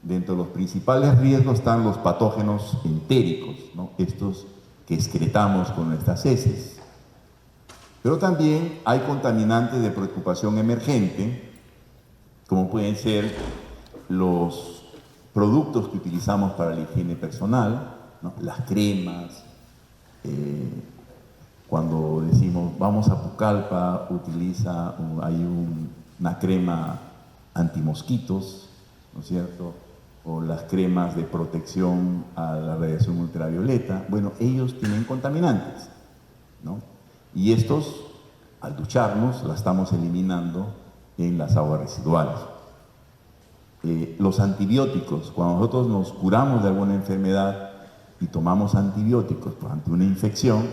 dentro de los principales riesgos están los patógenos entéricos, ¿no? Estos que excretamos con nuestras heces. Pero también hay contaminantes de preocupación emergente, como pueden ser los productos que utilizamos para la higiene personal, ¿no? Las cremas. Cuando decimos vamos a Pucallpa, hay una crema antimosquitos, ¿no es cierto? O las cremas de protección a la radiación ultravioleta. Bueno, ellos tienen contaminantes, ¿no? Y estos, al ducharnos, la estamos eliminando en las aguas residuales. Los antibióticos, cuando nosotros nos curamos de alguna enfermedad y tomamos antibióticos ante una infección,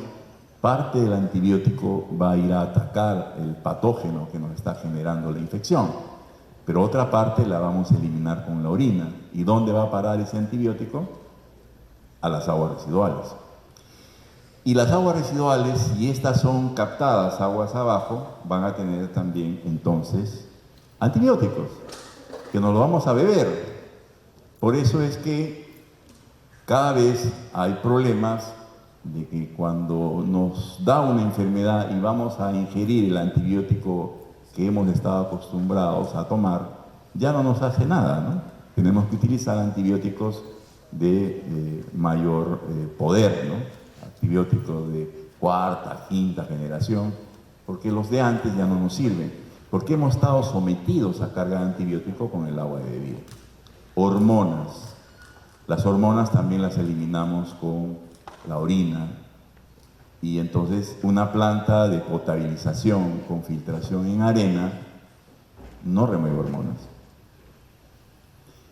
parte del antibiótico va a ir a atacar el patógeno que nos está generando la infección, pero otra parte la vamos a eliminar con la orina. ¿Y dónde va a parar ese antibiótico? A las aguas residuales. Y las aguas residuales, si estas son captadas aguas abajo, van a tener también entonces antibióticos, que nos lo vamos a beber. Por eso es que Cada vez hay problemas de que cuando nos da una enfermedad y vamos a ingerir el antibiótico que hemos estado acostumbrados a tomar, ya no nos hace nada, ¿no? Tenemos que utilizar antibióticos de mayor poder, ¿no? Antibióticos de cuarta, quinta generación, porque los de antes ya no nos sirven, porque hemos estado sometidos a carga de antibiótico con el agua de bebida. Hormonas. Las hormonas también las eliminamos con la orina, y entonces una planta de potabilización con filtración en arena no remueve hormonas.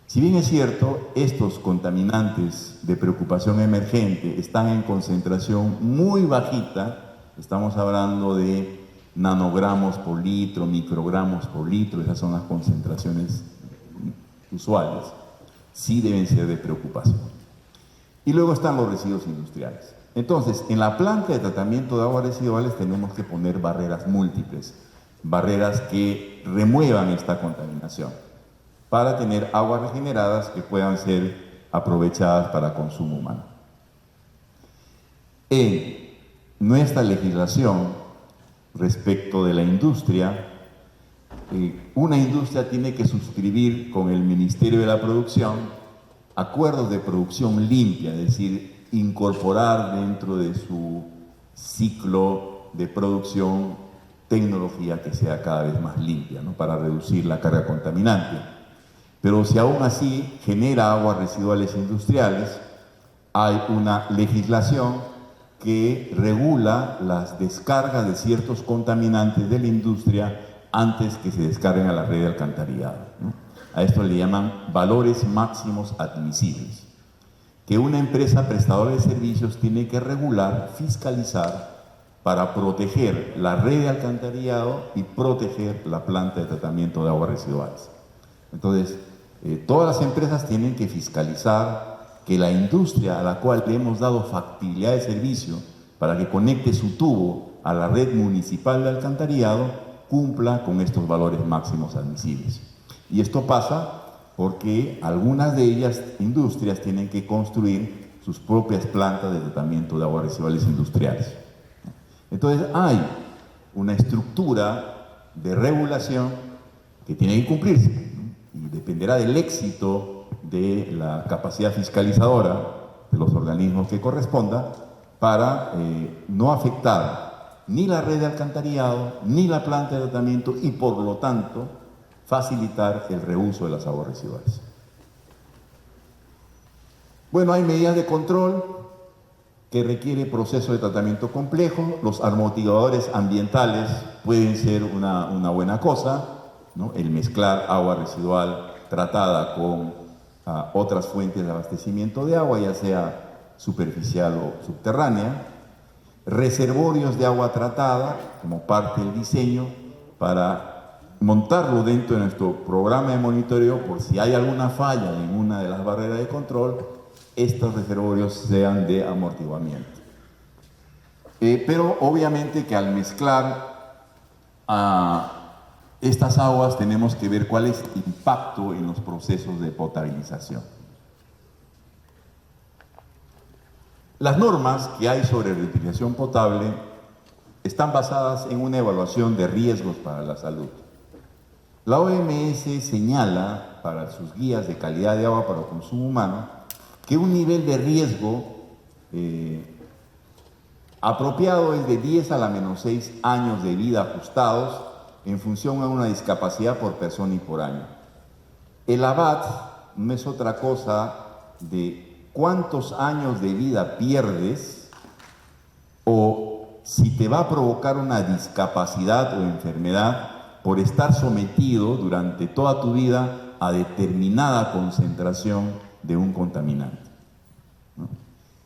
Si bien es cierto, estos contaminantes de preocupación emergente están en concentración muy bajita, estamos hablando de nanogramos por litro, microgramos por litro, esas son las concentraciones usuales, sí deben ser de preocupación. Y luego están los residuos industriales. Entonces, en la planta de tratamiento de aguas residuales tenemos que poner barreras múltiples, barreras que remuevan esta contaminación, para tener aguas regeneradas que puedan ser aprovechadas para consumo humano. En nuestra legislación respecto de la industria, una industria tiene que suscribir con el Ministerio de la Producción acuerdos de producción limpia, es decir, incorporar dentro de su ciclo de producción tecnología que sea cada vez más limpia, ¿no? Para reducir la carga contaminante. Pero si aún así genera aguas residuales industriales, hay una legislación que regula las descargas de ciertos contaminantes de la industria antes que se descarguen a la red de alcantarillado, ¿no? A esto le llaman valores máximos admisibles, que una empresa prestadora de servicios tiene que regular, fiscalizar, para proteger la red de alcantarillado y proteger la planta de tratamiento de aguas residuales. Entonces, todas las empresas tienen que fiscalizar que la industria a la cual le hemos dado factibilidad de servicio para que conecte su tubo a la red municipal de alcantarillado cumpla con estos valores máximos admisibles. Y esto pasa porque algunas de ellas, industrias, tienen que construir sus propias plantas de tratamiento de aguas residuales industriales. Entonces hay una estructura de regulación que tiene que cumplirse, ¿no? Y dependerá del éxito de la capacidad fiscalizadora de los organismos que corresponda para no afectar ni la red de alcantarillado ni la planta de tratamiento y por lo tanto facilitar el reuso de las aguas residuales. Bueno, hay medidas de control que requiere proceso de tratamiento complejo. Los amortiguadores ambientales pueden ser una buena cosa, ¿no? El mezclar agua residual tratada con otras fuentes de abastecimiento de agua, ya sea superficial o subterránea. Reservorios de agua tratada como parte del diseño para montarlo dentro de nuestro programa de monitoreo por si hay alguna falla en una de las barreras de control, estos reservorios sean de amortiguamiento. Pero obviamente que al mezclar estas aguas tenemos que ver cuál es el impacto en los procesos de potabilización. Las normas que hay sobre reutilización potable están basadas en una evaluación de riesgos para la salud. La OMS señala para sus guías de calidad de agua para consumo humano que un nivel de riesgo apropiado es de 10 a la menos 6 años de vida ajustados en función a una discapacidad por persona y por año. El ABAT no es otra cosa de cuántos años de vida pierdes o si te va a provocar una discapacidad o enfermedad por estar sometido durante toda tu vida a determinada concentración de un contaminante, ¿no?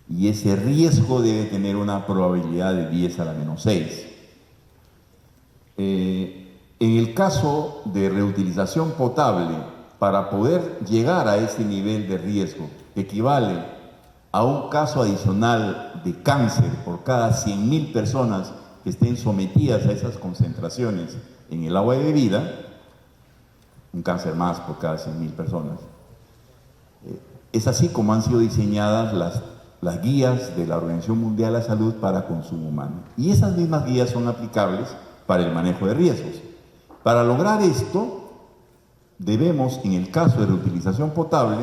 Y ese riesgo debe tener una probabilidad de 10 a la menos 6. En el caso de reutilización potable, para poder llegar a ese nivel de riesgo, equivale a un caso adicional de cáncer por cada 100.000 personas que estén sometidas a esas concentraciones en el agua de bebida, un cáncer más por cada 100.000 personas. Es así como han sido diseñadas las guías de la Organización Mundial de la Salud para consumo humano. Y esas mismas guías son aplicables para el manejo de riesgos. Para lograr esto, debemos, en el caso de reutilización potable,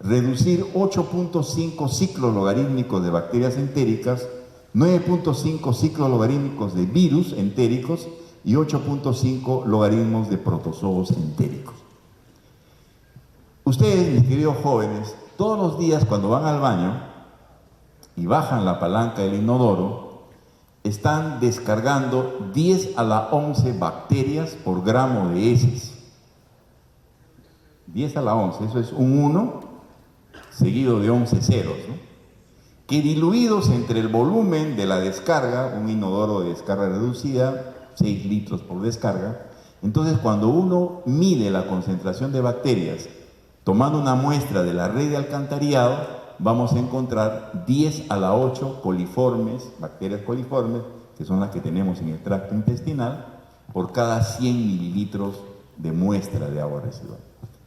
reducir 8.5 ciclos logarítmicos de bacterias entéricas, 9.5 ciclos logarítmicos de virus entéricos y 8.5 logaritmos de protozoos entéricos. Ustedes, mis queridos jóvenes, todos los días cuando van al baño y bajan la palanca del inodoro, están descargando 10 a la 11 bacterias por gramo de heces. 10 a la 11, eso es un 1 seguido de 11 ceros, ¿no? Que diluidos entre el volumen de la descarga, un inodoro de descarga reducida, 6 litros por descarga, entonces cuando uno mide la concentración de bacterias tomando una muestra de la red de alcantarillado, vamos a encontrar 10 a la 8 coliformes, bacterias coliformes, que son las que tenemos en el tracto intestinal, por cada 100 mililitros de muestra de agua residual.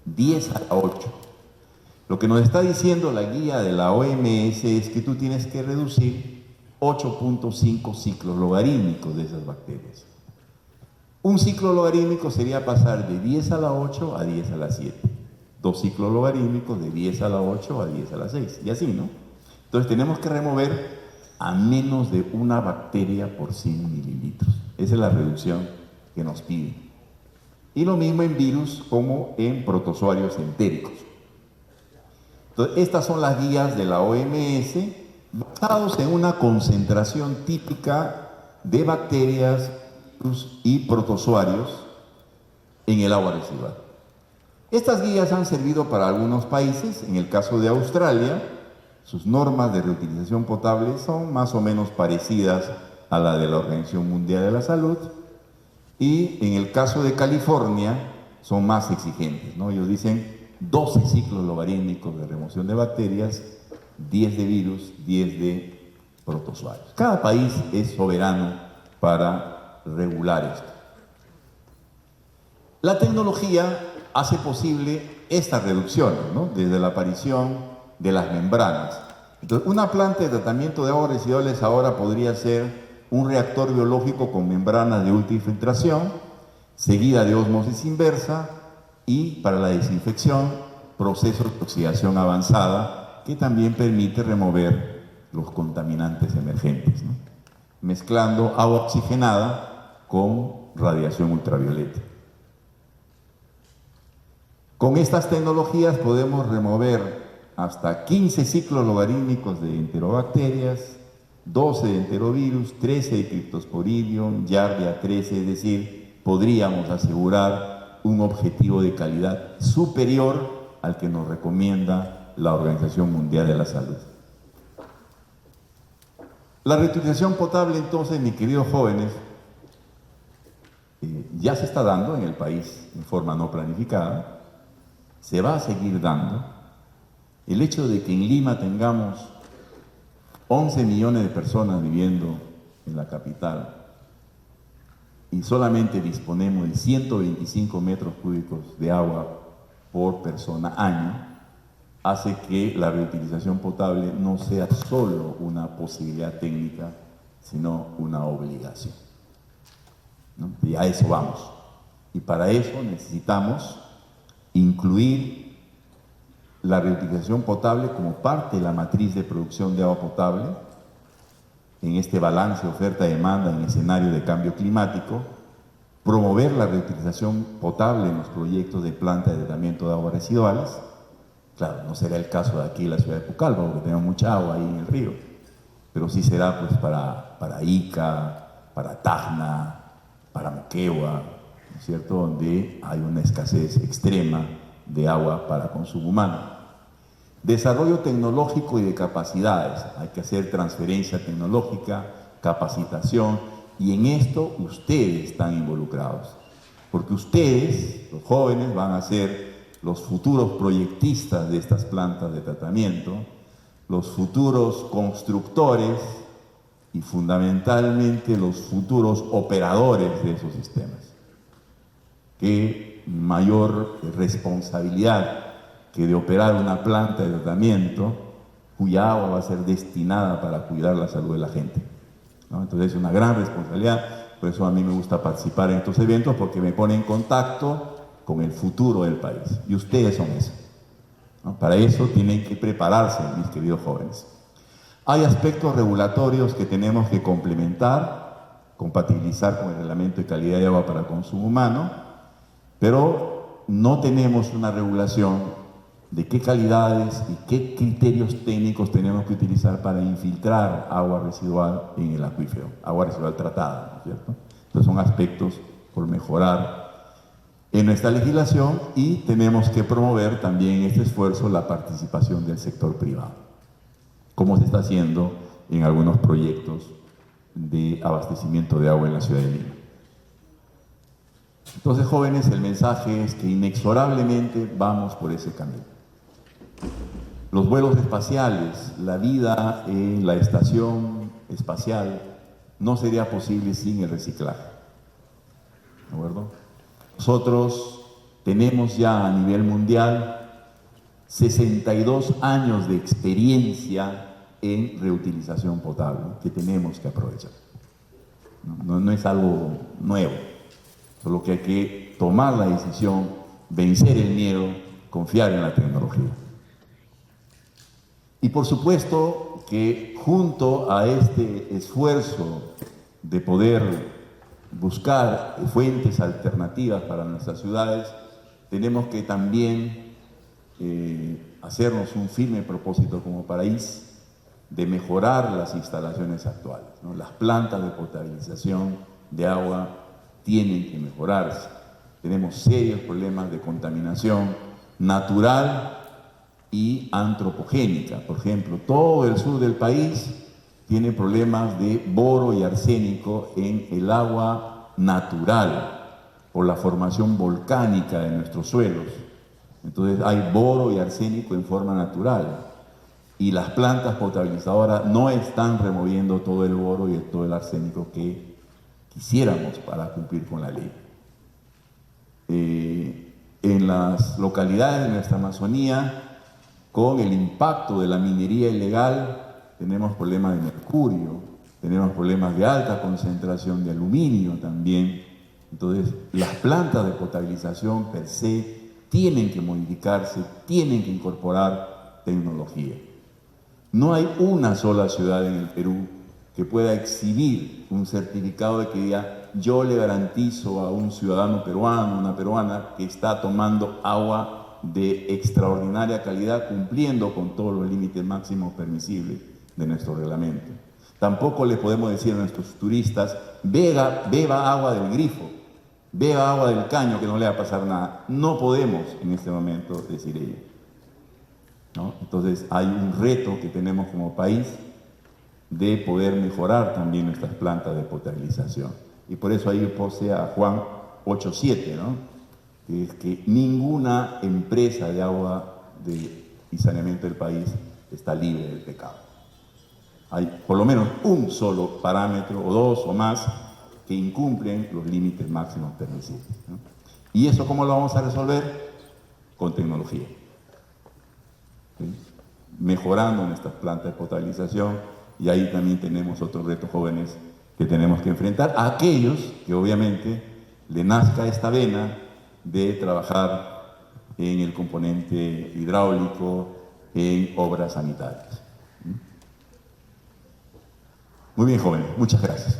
10 a la 8. Lo que nos está diciendo la guía de la OMS es que tú tienes que reducir 8.5 ciclos logarítmicos de esas bacterias. Un ciclo logarítmico sería pasar de 10 a la 8 a 10 a la 7. 2 ciclos logarítmicos de 10 a la 8 a 10 a la 6. Y así, ¿no? Entonces tenemos que remover a menos de una bacteria por 100 mililitros. Esa es la reducción que nos piden. Y lo mismo en virus como en protozoarios entéricos. Entonces, estas son las guías de la OMS basados en una concentración típica de bacterias y protozoarios en el agua residual. Estas guías han servido para algunos países. En el caso de Australia, sus normas de reutilización potable son más o menos parecidas a la de la Organización Mundial de la Salud. Y en el caso de California son más exigentes, ¿no? Ellos dicen 12 ciclos logarítmicos de remoción de bacterias, 10 de virus, 10 de protozoarios. Cada país es soberano para regular esto. La tecnología hace posible estas reducciones, ¿no? Desde la aparición de las membranas. Entonces, una planta de tratamiento de aguas residuales ahora podría ser un reactor biológico con membranas de ultrafiltración, seguida de ósmosis inversa, y para la desinfección, procesos de oxidación avanzada, que también permite remover los contaminantes emergentes, ¿no? Mezclando agua oxigenada con radiación ultravioleta. Con estas tecnologías podemos remover hasta 15 ciclos logarítmicos de enterobacterias, 12 de enterovirus, 13 de Cryptosporidium, Giardia 13, es decir, podríamos asegurar un objetivo de calidad superior al que nos recomienda la Organización Mundial de la Salud. La reutilización potable, entonces, mis queridos jóvenes, ya se está dando en el país en forma no planificada, se va a seguir dando. El hecho de que en Lima tengamos 11 millones de personas viviendo en la capital y solamente disponemos de 125 metros cúbicos de agua por persona año, hace que la reutilización potable no sea solo una posibilidad técnica, sino una obligación, ¿no? Y a eso vamos. Y para eso necesitamos incluir la reutilización potable como parte de la matriz de producción de agua potable en este balance oferta-demanda en escenario de cambio climático, promover la reutilización potable en los proyectos de planta de tratamiento de aguas residuales. Claro, no será el caso de aquí en la ciudad de Pucallpa, porque tenemos mucha agua ahí en el río, pero sí será pues para Ica, para Tacna, para Moquegua, ¿no es cierto?, donde hay una escasez extrema de agua para consumo humano. Desarrollo tecnológico y de capacidades. Hay que hacer transferencia tecnológica, capacitación, y en esto ustedes están involucrados. Porque ustedes, los jóvenes, van a ser los futuros proyectistas de estas plantas de tratamiento, los futuros constructores y fundamentalmente los futuros operadores de esos sistemas. Qué mayor responsabilidad que de operar una planta de tratamiento cuya agua va a ser destinada para cuidar la salud de la gente, ¿no? Entonces es una gran responsabilidad. Por eso a mí me gusta participar en estos eventos, porque me pone en contacto con el futuro del país. Y ustedes son eso, ¿no? Para eso tienen que prepararse, mis queridos jóvenes. Hay aspectos regulatorios que tenemos que complementar, compatibilizar con el Reglamento de Calidad de Agua para Consumo Humano, pero no tenemos una regulación de qué calidades y qué criterios técnicos tenemos que utilizar para infiltrar agua residual en el acuífero, agua residual tratada, ¿no es cierto? Entonces son aspectos por mejorar en nuestra legislación, y tenemos que promover también este esfuerzo la participación del sector privado, como se está haciendo en algunos proyectos de abastecimiento de agua en la ciudad de Lima. Entonces, jóvenes, el mensaje es que inexorablemente vamos por ese camino. Los vuelos espaciales, la vida en la estación espacial no sería posible sin el reciclaje, ¿de acuerdo? Nosotros tenemos ya a nivel mundial 62 años de experiencia en reutilización potable que tenemos que aprovechar. No es algo nuevo, solo que hay que tomar la decisión, vencer el miedo, confiar en la tecnología. Y por supuesto que junto a este esfuerzo de poder buscar fuentes alternativas para nuestras ciudades, tenemos que también hacernos un firme propósito como país de mejorar las instalaciones actuales, ¿no? Las plantas de potabilización de agua tienen que mejorarse. Tenemos serios problemas de contaminación natural y antropogénica. Por ejemplo, todo el sur del país tiene problemas de boro y arsénico en el agua natural por la formación volcánica de nuestros suelos. Entonces hay boro y arsénico en forma natural, y las plantas potabilizadoras no están removiendo todo el boro y todo el arsénico que quisiéramos para cumplir con la ley. En las localidades de nuestra Amazonía, con el impacto de la minería ilegal, tenemos problemas de mercurio, tenemos problemas de alta concentración de aluminio también. Entonces, las plantas de potabilización per se tienen que modificarse, tienen que incorporar tecnología. No hay una sola ciudad en el Perú que pueda exhibir un certificado de que diga: yo le garantizo a un ciudadano peruano, una peruana, que está tomando agua de extraordinaria calidad, cumpliendo con todos los límites máximos permisibles de nuestro reglamento. Tampoco le podemos decir a nuestros turistas: beba agua del grifo, beba agua del caño, que no le va a pasar nada. No podemos en este momento decir ello, ¿no? Entonces hay un reto que tenemos como país de poder mejorar también nuestras plantas de potabilización. Y por eso ahí puse a Juan 8.7, ¿no? Que es que ninguna empresa de agua y saneamiento del país está libre del pecado. Hay por lo menos un solo parámetro, o dos o más, que incumplen los límites máximos permisibles, ¿no? ¿Y eso cómo lo vamos a resolver? Con tecnología, ¿sí? Mejorando nuestras plantas de potabilización. Y ahí también tenemos otros retos, jóvenes, que tenemos que enfrentar a aquellos que obviamente le nazca esta vena de trabajar en el componente hidráulico, en obras sanitarias. Muy bien, jóvenes, muchas gracias.